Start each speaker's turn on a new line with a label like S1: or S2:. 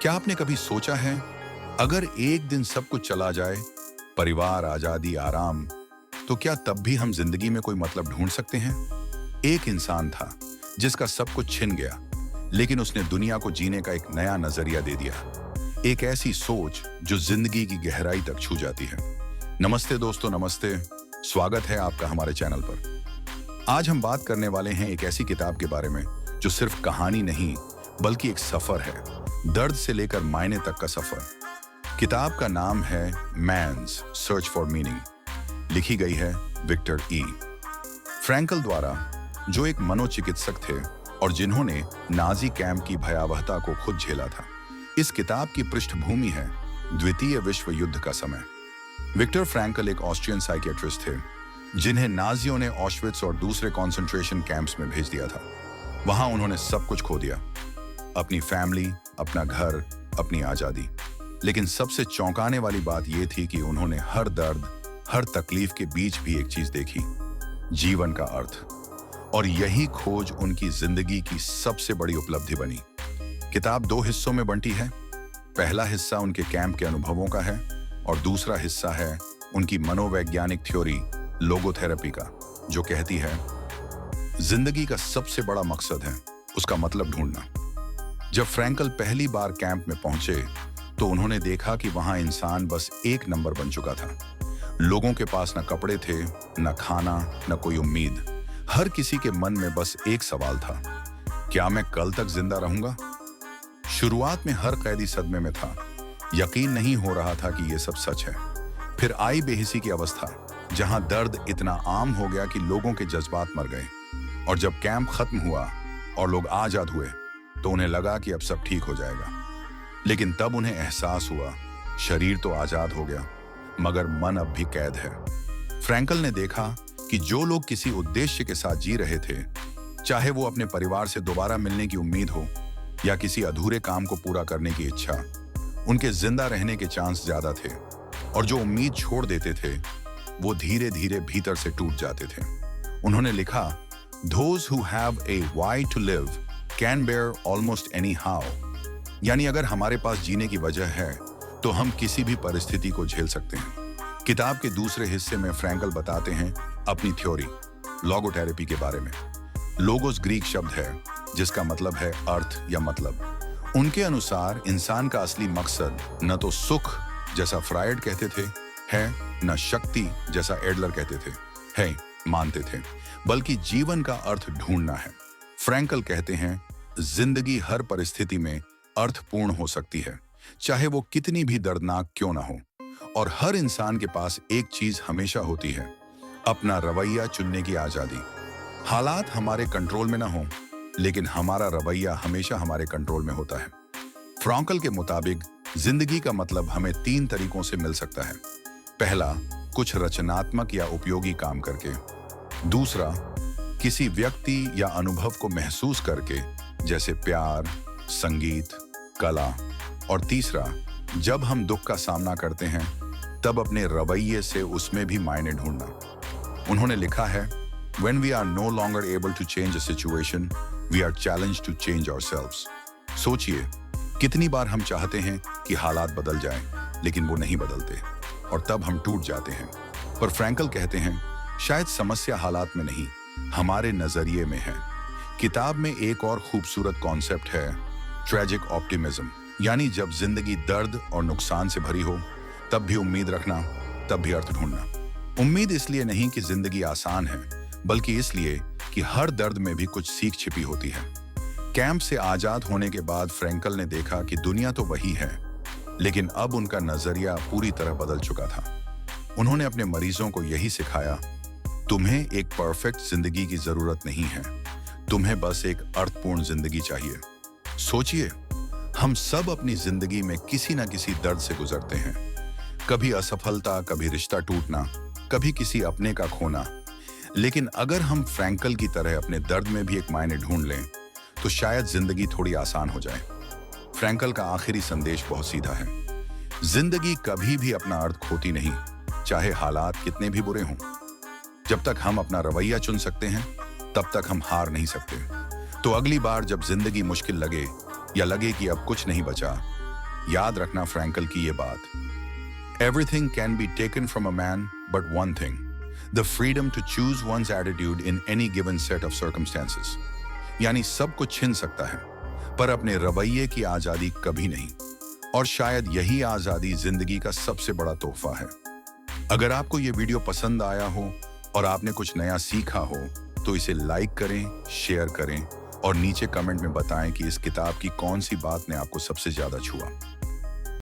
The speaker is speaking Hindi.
S1: क्या आपने कभी सोचा है, अगर एक दिन सब कुछ चला जाए, परिवार, आजादी, आराम, तो क्या तब भी हम जिंदगी में कोई मतलब ढूंढ सकते हैं? एक इंसान था जिसका सब कुछ छिन गया, लेकिन उसने दुनिया को जीने का एक नया नजरिया दे दिया। एक ऐसी सोच जो जिंदगी की गहराई तक छू जाती है। नमस्ते दोस्तों, नमस्ते। स्वागत है आपका हमारे चैनल पर। आज हम बात करने वाले हैं एक ऐसी किताब के बारे में जो सिर्फ कहानी नहीं, बल्कि एक सफर है, दर्द से लेकर मायने तक का सफर। किताब का नाम है मैन्स सर्च फॉर मीनिंग। लिखी गई है विक्टर ई फ्रैंकल द्वारा, जो एक मनोचिकित्सक थे और जिन्होंने नाजी कैंप की भयावहता को खुद झेला था। इस किताब की पृष्ठभूमि है द्वितीय विश्व युद्ध का समय। विक्टर फ्रैंकल एक ऑस्ट्रियन साइकियाट्रिस्ट थे जिन्हें नाजियों ने ऑश्विट्ज और दूसरे कॉन्सेंट्रेशन कैंप्स में भेज दिया था। वहां उन्होंने सब कुछ खो दिया, अपनी फैमिली, अपना घर, अपनी आजादी। लेकिन सबसे चौंकाने वाली बात यह थी कि उन्होंने हर दर्द, हर तकलीफ के बीच भी एक चीज देखी, जीवन का अर्थ। और यही खोज उनकी जिंदगी की सबसे बड़ी उपलब्धि बनी। किताब दो हिस्सों में बंटी है। पहला हिस्सा उनके कैंप के अनुभवों का है और दूसरा हिस्सा है उनकी मनोवैज्ञानिक थ्योरी लोगोथेरेपी का, जो कहती है जिंदगी का सबसे बड़ा मकसद है उसका मतलब ढूंढना। जब फ्रैंकल पहली बार कैंप में पहुंचे तो उन्होंने देखा कि वहां इंसान बस एक नंबर बन चुका था। लोगों के पास न कपड़े थे, न खाना, न कोई उम्मीद। हर किसी के मन में बस एक सवाल था, क्या मैं कल तक जिंदा रहूंगा? शुरुआत में हर कैदी सदमे में था। यकीन नहीं हो रहा था कि यह सब सच है। फिर आई बेहिसी की अवस्था, जहां दर्द इतना आम हो गया कि लोगों के जज्बात मर गए। और जब कैंप खत्म हुआ और लोग आजाद हुए तो उन्हें लगा कि अब सब ठीक हो जाएगा। लेकिन तब उन्हें एहसास हुआ, शरीर तो आजाद हो गया, मगर मन अब भी कैद है। फ्रैंकल ने देखा कि जो लोग किसी उद्देश्य के साथ जी रहे थे, चाहे वो अपने परिवार से दोबारा मिलने की उम्मीद हो या किसी अधूरे काम को पूरा करने की इच्छा, उनके जिंदा रहने के चांस ज्यादा थे। और जो उम्मीद छोड़ देते थे, वो धीरे धीरे भीतर से टूट जाते थे। उन्होंने लिखा, Those who have a why to live can bear almost any how। यानी अगर हमारे पास जीने की वजह है तो हम किसी भी परिस्थिति को झेल सकते हैं। किताब के दूसरे हिस्से में फ्रैंकल बताते हैं अपनी थ्योरी लोगोथेरेपी के बारे में। लोगोस ग्रीक शब्द है जिसका मतलब है अर्थ या मतलब। उनके अनुसार इंसान का असली मकसद न तो सुख जैसा फ्रायड कहते थे है, न शक्ति जैसा एडलर कहते थे है, मानते थे, बल्कि जीवन का अर्थ ढूंढना है। फ्रैंकल कहते हैं जिंदगी हर परिस्थिति में अर्थपूर्ण हो सकती है, चाहे वो कितनी भी दर्दनाक क्यों ना हो। और हर इंसान के पास एक चीज हमेशा होती है, अपना रवैया चुनने की आजादी। हालात हमारे कंट्रोल में ना हो, लेकिन हमारा रवैया हमेशा हमारे कंट्रोल में होता है। फ्रैंकल के मुताबिक जिंदगी का मतलब हमें 3 तरीकों से मिल सकता है। पहला, कुछ रचनात्मक या उपयोगी काम करके। दूसरा, किसी व्यक्ति या अनुभव को महसूस करके, जैसे प्यार, संगीत, कला। और तीसरा, जब हम दुख का सामना करते हैं तब अपने रवैये से उसमें भी मायने ढूंढना। उन्होंने लिखा है, When we are no longer able to change a situation, we are challenged to change ourselves। सोचिए, कितनी बार हम चाहते हैं कि हालात बदल जाएं, लेकिन वो नहीं बदलते और तब हम टूट जाते हैं। पर फ्रैंकल कहते हैं शायद समस्या हालात में नहीं, हमारे नजरिए में है। किताब में एक और खूबसूरत कॉन्सेप्ट है ट्रेजिक ऑप्टिमिज्म, यानी जब जिंदगी दर्द और नुकसान से भरी हो तब भी उम्मीद रखना, तब भी अर्थ ढूंढना। उम्मीद इसलिए नहीं कि जिंदगी आसान है, बल्कि इसलिए कि हर दर्द में भी कुछ सीख छिपी होती है। कैंप से आजाद होने के बाद फ्रैंकल ने देखा कि दुनिया तो वही है, लेकिन अब उनका नजरिया पूरी तरह बदल चुका था। उन्होंने अपने मरीजों को यही सिखाया, तुम्हें एक परफेक्ट जिंदगी की जरूरत नहीं है, तुम्हें बस एक अर्थपूर्ण जिंदगी चाहिए। सोचिए, हम सब अपनी जिंदगी में किसी ना किसी दर्द से गुजरते हैं। कभी असफलता, कभी रिश्ता टूटना, कभी किसी अपने का खोना। लेकिन अगर हम फ्रैंकल की तरह अपने दर्द में भी एक मायने ढूंढ लें तो शायद जिंदगी थोड़ी आसान हो जाए। फ्रैंकल का आखिरी संदेश बहुत सीधा है, जिंदगी कभी भी अपना अर्थ खोती नहीं, चाहे हालात कितने भी बुरे हों। जब तक हम अपना रवैया चुन सकते हैं, तब तक हम हार नहीं सकते। तो अगली बार जब जिंदगी मुश्किल लगे या लगे कि अब कुछ नहीं बचा, याद रखना फ्रैंकल की ये बात, everything can be taken from a man but one thing, the freedom to choose one's attitude in any given set of circumstances. यानी सब कुछ छिन सकता है, पर अपने रवैये की आजादी कभी नहीं। और शायद यही आजादी जिंदगी का सबसे बड़ा तोहफा है। अगर आपको ये वीडियो पसंद आया हो और आपने कुछ नया सीखा हो तो इसे लाइक करें, शेयर करें और नीचे कमेंट में बताएं कि इस किताब की कौन सी बात ने आपको सबसे ज्यादा छुआ।